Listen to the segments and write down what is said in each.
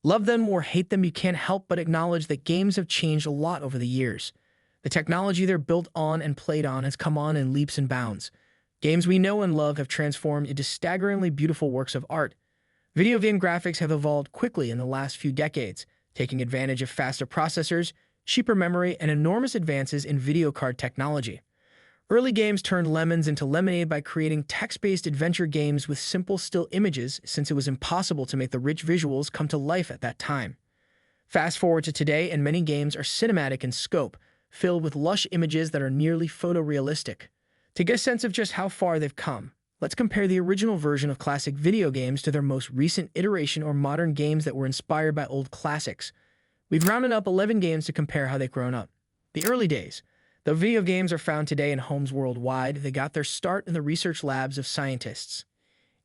Love them or hate them, you can't help but acknowledge that games have changed a lot over the years. The technology they're built on and played on has come on in leaps and bounds. Games we know and love have transformed into staggeringly beautiful works of art. Video game graphics have evolved quickly in the last few decades, taking advantage of faster processors, cheaper memory, and enormous advances in video card technology. Early games turned lemons into lemonade by creating text-based adventure games with simple still images, since it was impossible to make the rich visuals come to life at that time. Fast forward to today, and many games are cinematic in scope, filled with lush images that are nearly photorealistic. To get a sense of just how far they've come, let's compare the original version of classic video games to their most recent iteration or modern games that were inspired by old classics. We've rounded up 11 games to compare how they've grown up. The early days. Though video games are found today in homes worldwide, they got their start in the research labs of scientists.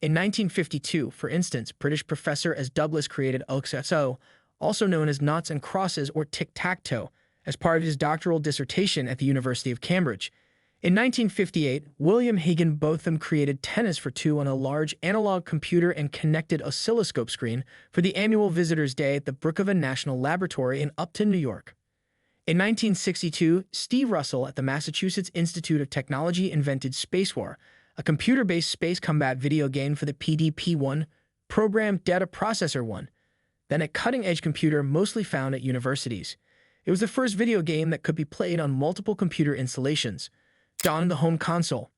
In 1952, for instance, British professor S. Douglas created OXXO, also known as Noughts and Crosses or Tic-Tac-Toe, as part of his doctoral dissertation at the University of Cambridge. In 1958, William Higgin Botham created Tennis for Two on a large analog computer and connected oscilloscope screen for the annual Visitors' Day at the Brookhaven National Laboratory in Upton, New York. In 1962, Steve Russell at the Massachusetts Institute of Technology invented Space War, a computer-based space combat video game for the PDP-1, Program Data Processor 1, then a cutting-edge computer mostly found at universities. It was the first video game that could be played on multiple computer installations. Dawn of the home console.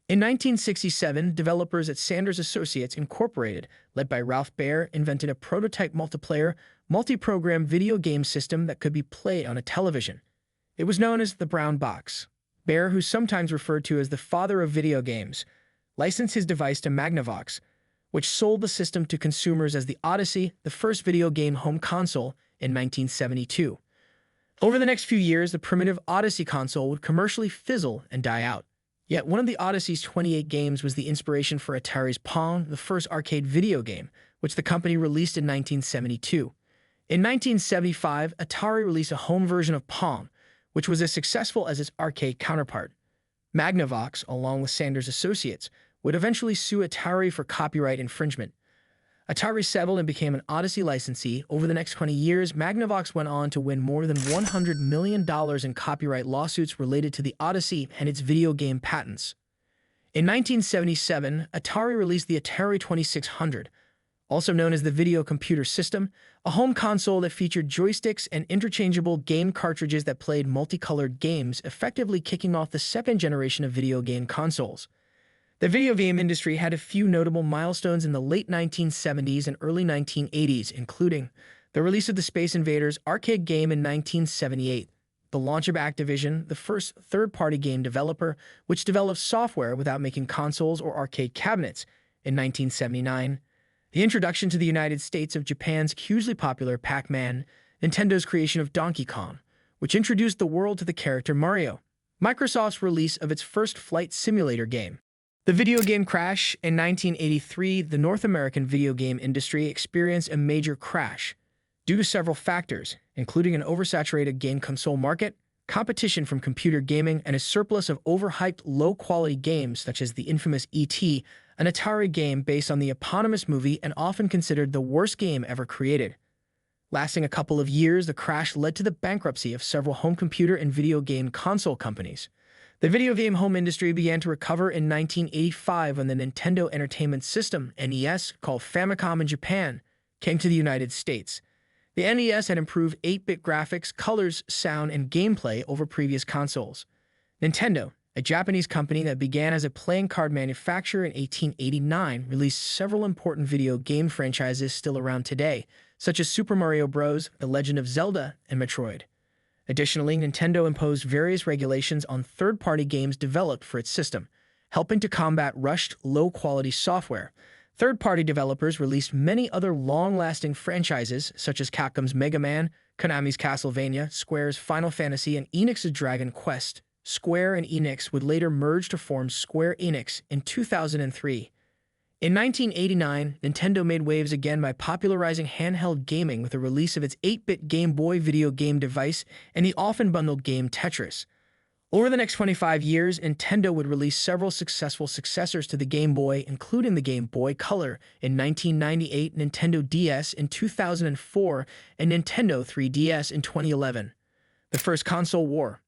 In 1967, developers at Sanders Associates Incorporated, led by Ralph Baer, invented a prototype multiplayer, multi-program video game system that could be played on a television. It was known as the Brown Box. Baer, who's sometimes referred to as the father of video games, licensed his device to Magnavox, which sold the system to consumers as the Odyssey, the first video game home console, in 1972. Over the next few years, the primitive Odyssey console would commercially fizzle and die out. Yet one of the Odyssey's 28 games was the inspiration for Atari's Pong, the first arcade video game, which the company released in 1972. In 1975, Atari released a home version of Pong, which was as successful as its arcade counterpart. Magnavox, along with Sanders Associates, would eventually sue Atari for copyright infringement. Atari settled and became an Odyssey licensee. Over the next 20 years, Magnavox went on to win more than $100 million in copyright lawsuits related to the Odyssey and its video game patents. In 1977, Atari released the Atari 2600, also known as the Video Computer System, a home console that featured joysticks and interchangeable game cartridges that played multicolored games, effectively kicking off the second generation of video game consoles. The video game industry had a few notable milestones in the late 1970s and early 1980s, including the release of the Space Invaders arcade game in 1978, the launch of Activision, the first third-party game developer which developed software without making consoles or arcade cabinets, in 1979, the introduction to the United States of Japan's hugely popular Pac-Man, Nintendo's creation of Donkey Kong, which introduced the world to the character Mario, Microsoft's release of its first flight simulator game. The video game crash. In 1983, the North American video game industry experienced a major crash due to several factors, including an oversaturated game console market, competition from computer gaming, and a surplus of overhyped, low-quality games such as the infamous E.T., an Atari game based on the eponymous movie and often considered the worst game ever created. Lasting a couple of years, the crash led to the bankruptcy of several home computer and video game console companies. The video game home industry began to recover in 1985 when the Nintendo Entertainment System, NES, called Famicom in Japan, came to the United States. The NES had improved 8-bit graphics, colors, sound, and gameplay over previous consoles. Nintendo, a Japanese company that began as a playing card manufacturer in 1889, released several important video game franchises still around today, such as Super Mario Bros., The Legend of Zelda, and Metroid. Additionally, Nintendo imposed various regulations on third-party games developed for its system, helping to combat rushed, low-quality software. Third-party developers released many other long-lasting franchises, such as Capcom's Mega Man, Konami's Castlevania, Square's Final Fantasy, and Enix's Dragon Quest. Square and Enix would later merge to form Square Enix in 2003. In 1989, Nintendo made waves again by popularizing handheld gaming with the release of its 8-bit Game Boy video game device and the often bundled game Tetris. Over the next 25 years, Nintendo would release several successful successors to the Game Boy, including the Game Boy Color in 1998, Nintendo DS in 2004, and Nintendo 3DS in 2011. The first console war.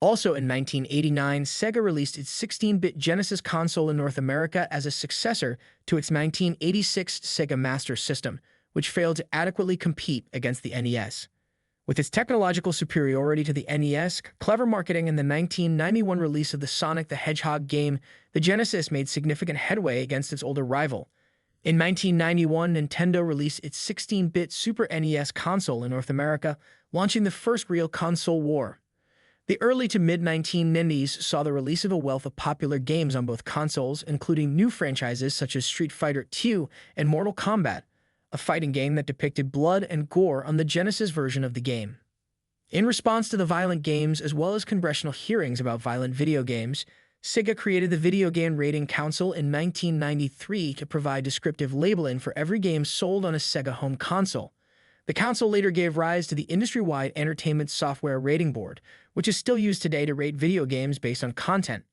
Also in 1989, Sega released its 16-bit Genesis console in North America as a successor to its 1986 Sega Master System, which failed to adequately compete against the NES. With its technological superiority to the NES, clever marketing, and the 1991 release of the Sonic the Hedgehog game, the Genesis made significant headway against its older rival. In 1991, Nintendo released its 16-bit Super NES console in North America, launching the first real console war. The early to mid-1990s saw the release of a wealth of popular games on both consoles, including new franchises such as Street Fighter II and Mortal Kombat, a fighting game that depicted blood and gore on the Genesis version of the game. In response to the violent games as well as congressional hearings about violent video games, Sega created the Video Game Rating Council in 1993 to provide descriptive labeling for every game sold on a Sega home console. The council later gave rise to the industry-wide Entertainment Software Rating Board, which is still used today to rate video games based on content.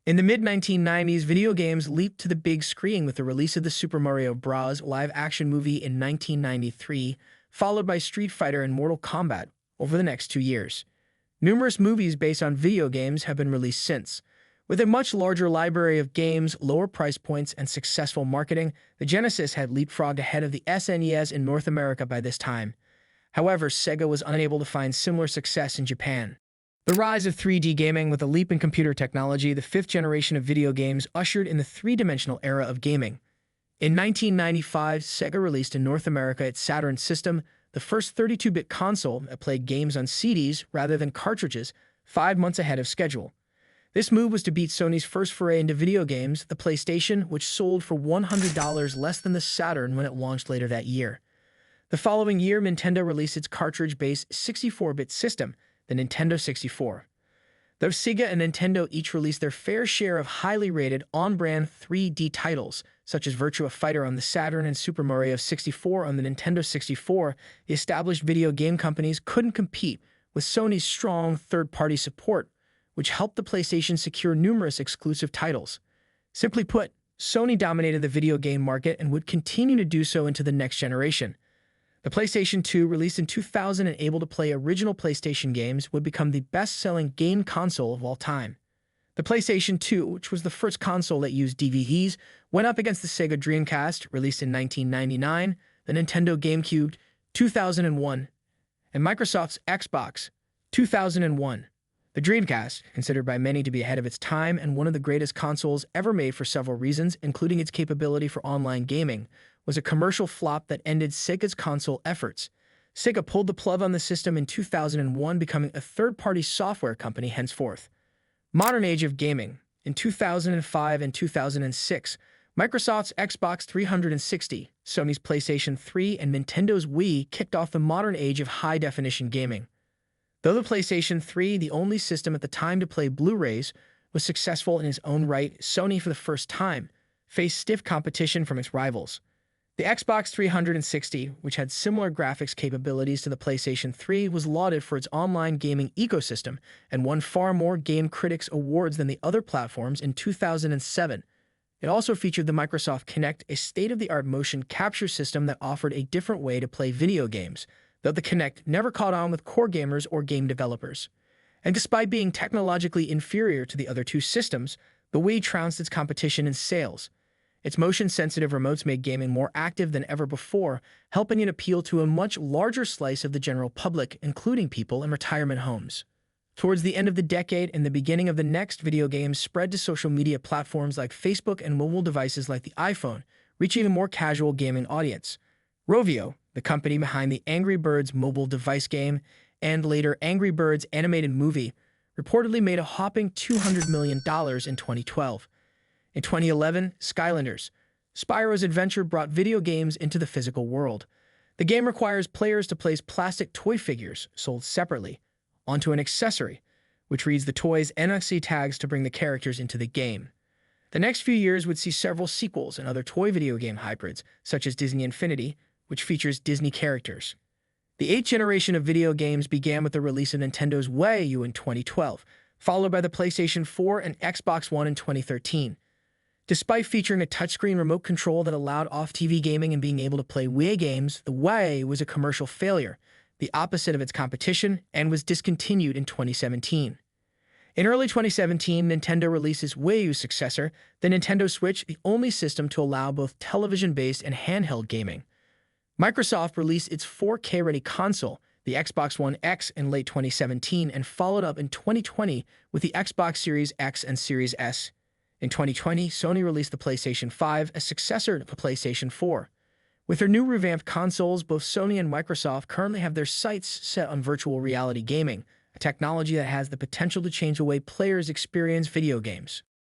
In the mid-1990s, video games leaped to the big screen with the release of the Super Mario Bros. Live-action movie in 1993, followed by Street Fighter and Mortal Kombat over the next 2 years. Numerous movies based on video games have been released since. With a much larger library of games, lower price points, and successful marketing, the Genesis had leapfrogged ahead of the SNES in North America by this time. However, Sega was unable to find similar success in Japan. The rise of 3D gaming. With a leap in computer technology, the fifth generation of video games ushered in the three-dimensional era of gaming. In 1995, Sega released in North America its Saturn system, the first 32-bit console that played games on CDs rather than cartridges, 5 months ahead of schedule. This move was to beat Sony's first foray into video games, the PlayStation, which sold for $100 less than the Saturn when it launched later that year. The following year, Nintendo released its cartridge-based 64-bit system, the Nintendo 64. Though Sega and Nintendo each released their fair share of highly rated on-brand 3D titles, such as Virtua Fighter on the Saturn and Super Mario 64 on the Nintendo 64, the established video game companies couldn't compete with Sony's strong third-party support, which helped the PlayStation secure numerous exclusive titles. Simply put, Sony dominated the video game market and would continue to do so into the next generation. The PlayStation 2, released in 2000 and able to play original PlayStation games, would become the best-selling game console of all time. The PlayStation 2, which was the first console that used DVDs, went up against the Sega Dreamcast, released in 1999, the Nintendo GameCube, 2001, and Microsoft's Xbox, 2001. The Dreamcast, considered by many to be ahead of its time and one of the greatest consoles ever made for several reasons, including its capability for online gaming, was a commercial flop that ended Sega's console efforts. Sega pulled the plug on the system in 2001, becoming a third-party software company henceforth. Modern age of gaming. In 2005 and 2006, Microsoft's Xbox 360, Sony's PlayStation 3, and Nintendo's Wii kicked off the modern age of high-definition gaming. Though the PlayStation 3, the only system at the time to play Blu-rays, was successful in its own right, Sony, for the first time, faced stiff competition from its rivals. The Xbox 360, which had similar graphics capabilities to the PlayStation 3, was lauded for its online gaming ecosystem and won far more Game Critics awards than the other platforms in 2007. It also featured the Microsoft Kinect, a state-of-the-art motion capture system that offered a different way to play video games, though the Kinect never caught on with core gamers or game developers. And despite being technologically inferior to the other two systems, the Wii trounced its competition in sales. Its motion-sensitive remotes made gaming more active than ever before, helping it appeal to a much larger slice of the general public, including people in retirement homes. Towards the end of the decade and the beginning of the next, video games spread to social media platforms like Facebook and mobile devices like the iPhone, reaching a more casual gaming audience. Rovio, the company behind the Angry Birds mobile device game and later Angry Birds animated movie, reportedly made a hopping $200 million in 2012. In 2011, Skylanders, Spyro's Adventure, brought video games into the physical world. The game requires players to place plastic toy figures, sold separately, onto an accessory, which reads the toy's NFC tags to bring the characters into the game. The next few years would see several sequels and other toy video game hybrids, such as Disney Infinity, which features Disney characters. The 8th generation of video games began with the release of Nintendo's Wii U in 2012, followed by the PlayStation 4 and Xbox One in 2013. Despite featuring a touchscreen remote control that allowed off-TV gaming and being able to play Wii games, the Wii was a commercial failure, the opposite of its competition, and was discontinued in 2017. In early 2017, Nintendo releases Wii U's successor, the Nintendo Switch, the only system to allow both television-based and handheld gaming. Microsoft released its 4K-ready console, the Xbox One X, in late 2017 and followed up in 2020 with the Xbox Series X and Series S. In 2020, Sony released the PlayStation 5, a successor to the PlayStation 4. With their new revamped consoles, both Sony and Microsoft currently have their sights set on virtual reality gaming, a technology that has the potential to change the way players experience video games.